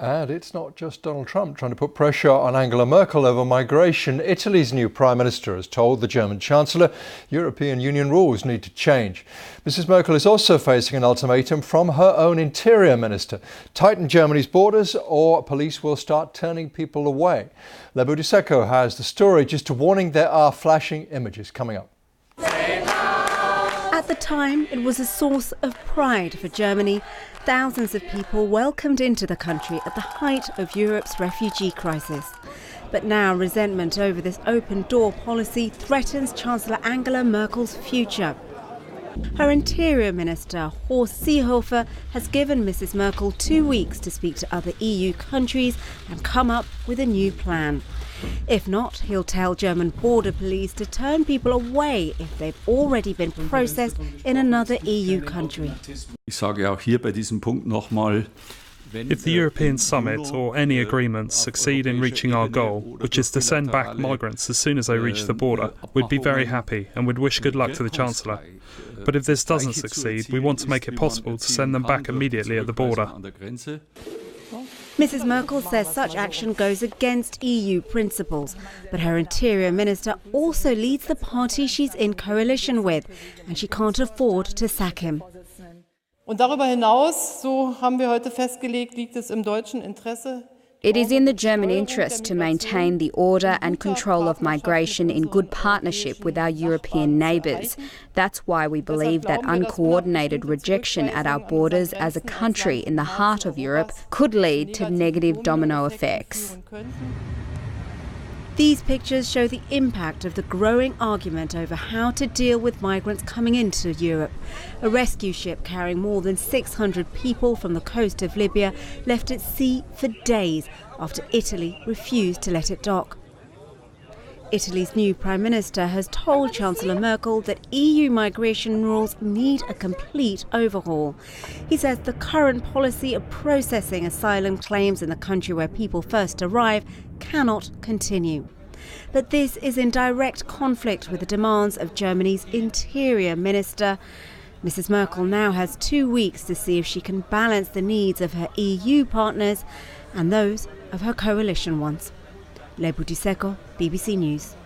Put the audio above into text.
And it's not just Donald Trump trying to put pressure on Angela Merkel over migration. Italy's new Prime Minister has told the German Chancellor European Union rules need to change. Mrs Merkel is also facing an ultimatum from her own Interior Minister. Tighten Germany's borders or police will start turning people away. Lebo Diseko has the story. Just a warning, there are flashing images coming up. At the time, it was a source of pride for Germany. Thousands of people welcomed into the country at the height of Europe's refugee crisis. But now resentment over this open-door policy threatens Chancellor Angela Merkel's future. Her Interior Minister, Horst Seehofer, has given Mrs Merkel 2 weeks to speak to other EU countries and come up with a new plan. If not, he'll tell German border police to turn people away if they've already been processed in another EU country. If the European summit or any agreements succeed in reaching our goal, which is to send back migrants as soon as they reach the border, we'd be very happy and would wish good luck to the Chancellor. But if this doesn't succeed, we want to make it possible to send them back immediately at the border. Mrs Merkel says such action goes against EU principles, but her Interior Minister also leads the party she's in coalition with, and she can't afford to sack him. Und darüber hinaus, so haben wir heute festgelegt, liegt es im deutschen Interesse. It is in the German interest to maintain the order and control of migration in good partnership with our European neighbours. That's why we believe that uncoordinated rejection at our borders as a country in the heart of Europe could lead to negative domino effects. These pictures show the impact of the growing argument over how to deal with migrants coming into Europe. A rescue ship carrying more than 600 people from the coast of Libya left at sea for days after Italy refused to let it dock. Italy's new Prime Minister has told Chancellor Merkel that EU migration rules need a complete overhaul. He says the current policy of processing asylum claims in the country where people first arrive cannot continue. But this is in direct conflict with the demands of Germany's Interior Minister. Mrs Merkel now has 2 weeks to see if she can balance the needs of her EU partners and those of her coalition ones. Lebo Diseko, BBC News.